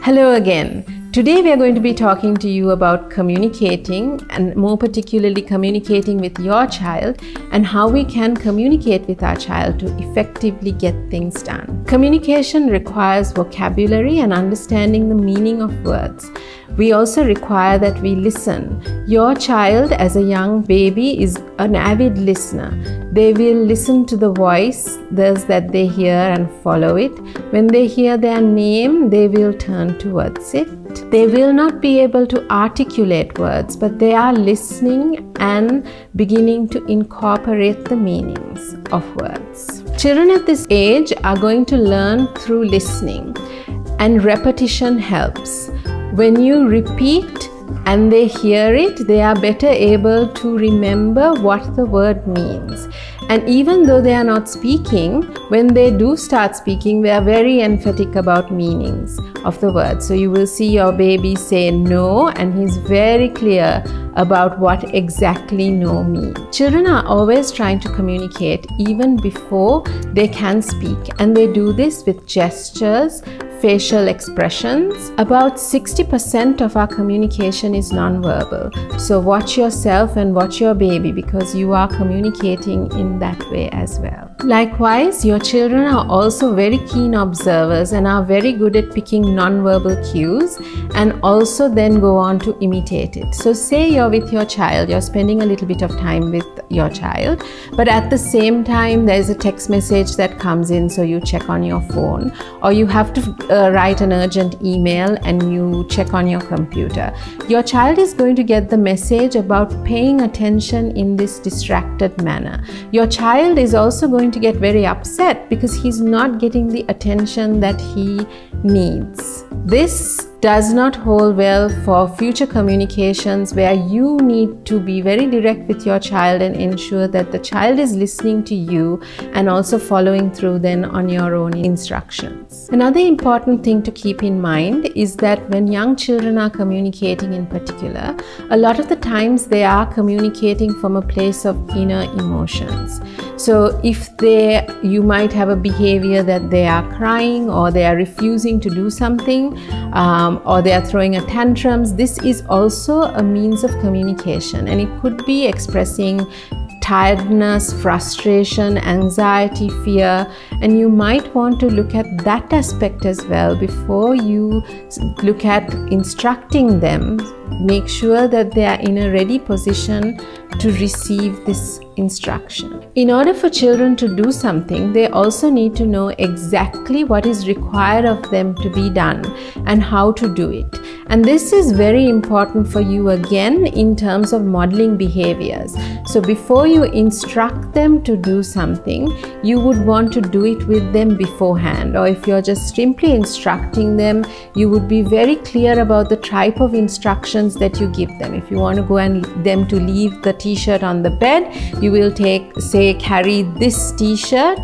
Hello again. Today we are going to be talking to you about communicating, and more particularly communicating with your child, and how we can communicate with our child to effectively get things done. Communication requires vocabulary and understanding the meaning of words. We also require that we listen. Your child as a young baby is an avid listener. They will listen to the voice that they hear and follow it. When they hear their name, they will turn towards it. They will not be able to articulate words, but they are listening and beginning to incorporate the meanings of words. Children at this age are going to learn through listening, and repetition helps. When you repeat and they hear it, they are better able to remember what the word means. And even though they are not speaking, when they do start speaking, they are very emphatic about meanings of the word. So you will see your baby say no, and he's very clear about what exactly no means. Children are always trying to communicate even before they can speak, and they do this with gestures, facial expressions. About 60% of our communication is nonverbal. So watch yourself and watch your baby, because you are communicating in that way as well. Likewise, your children are also very keen observers and are very good at picking nonverbal cues, and also then go on to imitate it. So say you're with your child, you're spending a little bit of time with your child, but at the same time there's a text message that comes in, so you check on your phone, or you have to write an urgent email and you check on your computer. Your child is going to get the message about paying attention in this distracted manner. Your child is also going to get very upset because he's not getting the attention that he needs. This does not hold well for future communications, where you need to be very direct with your child and ensure that the child is listening to you and also following through then on your own instructions. Another important thing to keep in mind is that when young children are communicating in particular, a lot of the times they are communicating from a place of inner emotions. So if you might have a behavior that they are crying, or they are refusing to do something, or they are throwing a tantrums, this is also a means of communication, and it could be expressing tiredness, frustration, anxiety, fear, and you might want to look at that aspect as well before you look at instructing them. Make sure that they are in a ready position to receive this instruction. In order for children to do something, they also need to know exactly what is required of them to be done and how to do it. And this is very important for you again in terms of modeling behaviors. So before you instruct them to do something, you would want to do it with them beforehand. Or if you're just simply instructing them, you would be very clear about the type of instructions that you give them. If you want to go and them to leave the t-shirt on the bed, you will carry this t-shirt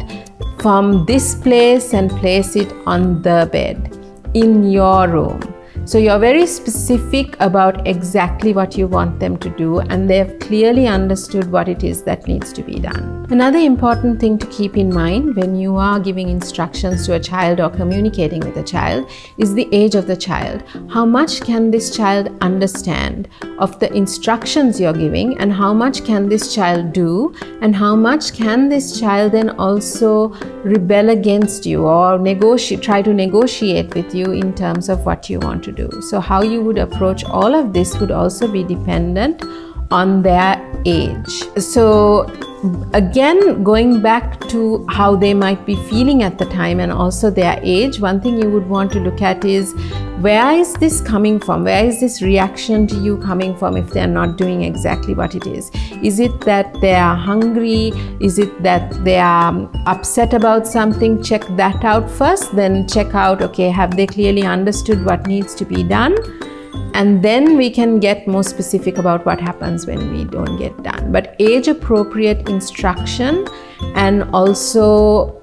from this place and place it on the bed in your room. So you're very specific about exactly what you want them to do, and they've clearly understood what it is that needs to be done. Another important thing to keep in mind when you are giving instructions to a child or communicating with a child is the age of the child. How much can this child understand of the instructions you're giving, and how much can this child do, and how much can this child then also rebel against you or try to negotiate with you in terms of what you want to do. So how you would approach all of this would also be dependent on their age. So again, going back to how they might be feeling at the time and also their age, one thing you would want to look at is, where is this coming from? Where is this reaction to you coming from if they're not doing exactly what it is? Is it that they are hungry? Is it that they are upset about something? Check that out first, then check out, okay, have they clearly understood what needs to be done? And then we can get more specific about what happens when we don't get done. But age-appropriate instruction and also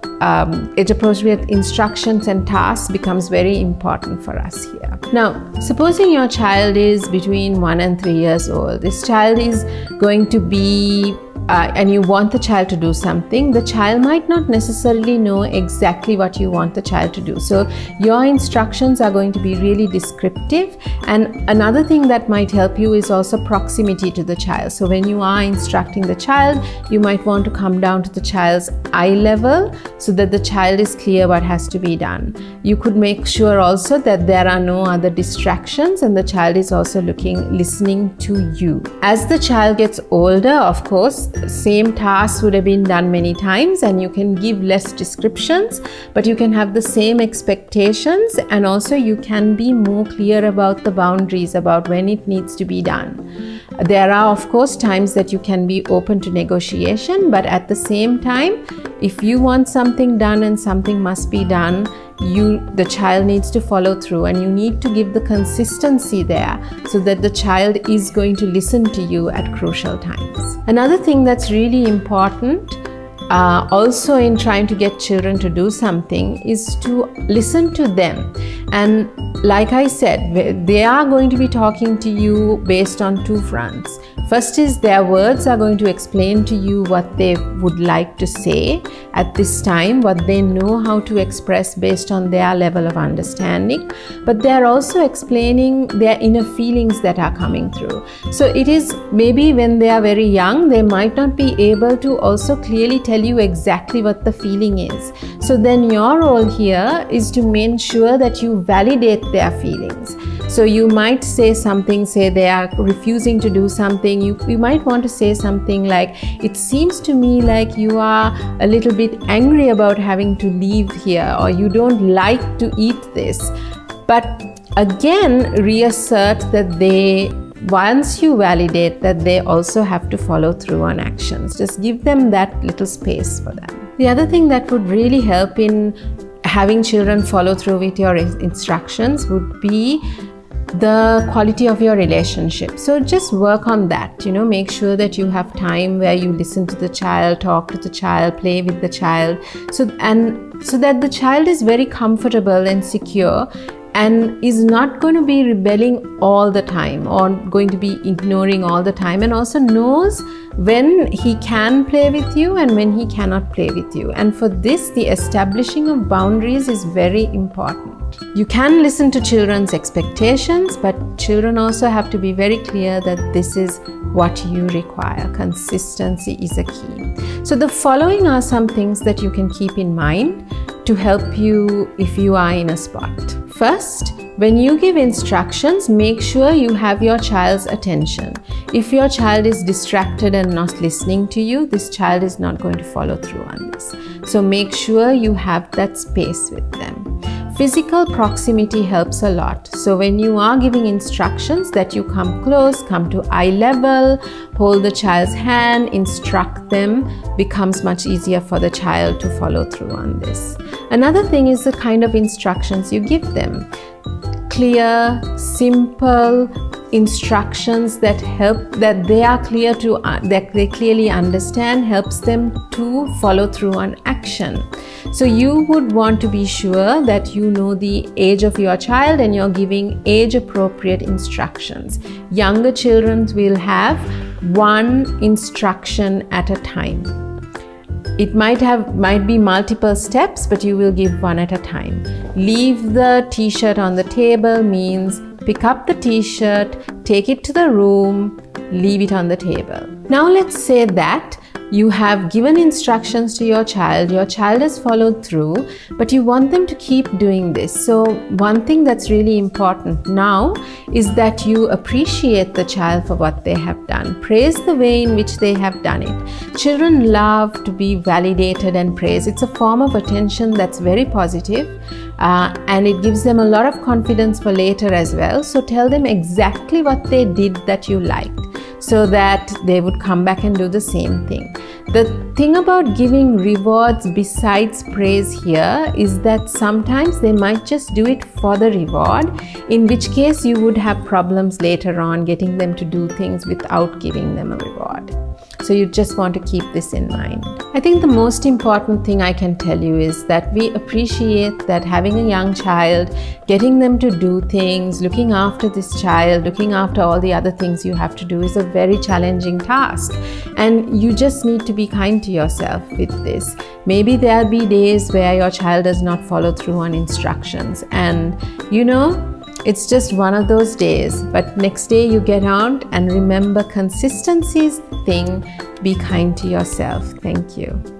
age-appropriate instructions and tasks becomes very important for us here. Now, supposing your child is between 1 and 3 years old, this child is going to be and you want the child to do something, the child might not necessarily know exactly what you want the child to do. So your instructions are going to be really descriptive. And another thing that might help you is also proximity to the child. So when you are instructing the child, you might want to come down to the child's eye level so that the child is clear what has to be done. You could make sure also that there are no other distractions and the child is also listening to you. As the child gets older, of course, same tasks would have been done many times, and you can give less descriptions, but you can have the same expectations, and also you can be more clear about the boundaries, about when it needs to be done. There are, of course, times that you can be open to negotiation, but at the same time, if you want something done and something must be done, the child needs to follow through, and you need to give the consistency there so that the child is going to listen to you at crucial times. Another thing that's really important also in trying to get children to do something is to listen to them. And like I said, they are going to be talking to you based on two fronts. First is their words are going to explain to you what they would like to say at this time, what they know how to express based on their level of understanding, but they are also explaining their inner feelings that are coming through. So it is maybe when they are very young, they might not be able to also clearly tell you exactly what the feeling is. So then your role here is to make sure that you validate their feelings. So you might say something, say they are refusing to do something, you might want to say something like, it seems to me like you are a little bit angry about having to leave here, or you don't like to eat this. But again, reassert that once you validate that, they also have to follow through on actions. Just give them that little space for them. The other thing that would really help in having children follow through with your instructions would be the quality of your relationship. So just work on that, make sure that you have time where you listen to the child, talk to the child, play with the child, so that the child is very comfortable and secure and is not going to be rebelling all the time or going to be ignoring all the time, and also knows when he can play with you and when he cannot play with you. And for this, the establishing of boundaries is very important. You can listen to children's expectations, but children also have to be very clear that this is what you require. Consistency is a key. So the following are some things that you can keep in mind to help you if you are in a spot. First, when you give instructions, make sure you have your child's attention. If your child is distracted and not listening to you, this child is not going to follow through on this. So make sure you have that space with them. Physical proximity helps a lot. So when you are giving instructions, that you come close, come to eye level, hold the child's hand, instruct them, becomes much easier for the child to follow through on this. Another thing is the kind of instructions you give them. Clear, simple instructions that help, that they are clear to, that they clearly understand, helps them to follow through on action. So you would want to be sure that you know the age of your child and you're giving age appropriate instructions. Younger children will have one instruction at a time. It might be multiple steps, but you will give one at a time. Leave the t-shirt on the table means pick up the t-shirt, take it to the room, leave it on the table. Now let's say that you have given instructions to your child has followed through, but you want them to keep doing this. So one thing that's really important now is that you appreciate the child for what they have done. Praise the way in which they have done it. Children love to be validated and praised. It's a form of attention that's very positive, and it gives them a lot of confidence for later as well. So tell them exactly what they did that you liked, so that they would come back and do the same thing. The thing about giving rewards besides praise here is that sometimes they might just do it for the reward, in which case you would have problems later on getting them to do things without giving them a reward. So you just want to keep this in mind. I think the most important thing I can tell you is that we appreciate that having a young child, getting them to do things, looking after this child, looking after all the other things you have to do is a very challenging task. And you just need to be kind to yourself with this. Maybe there'll be days where your child does not follow through on instructions, and it's just one of those days. But next day you get out and remember, consistency is the thing. Be kind to yourself. Thank you.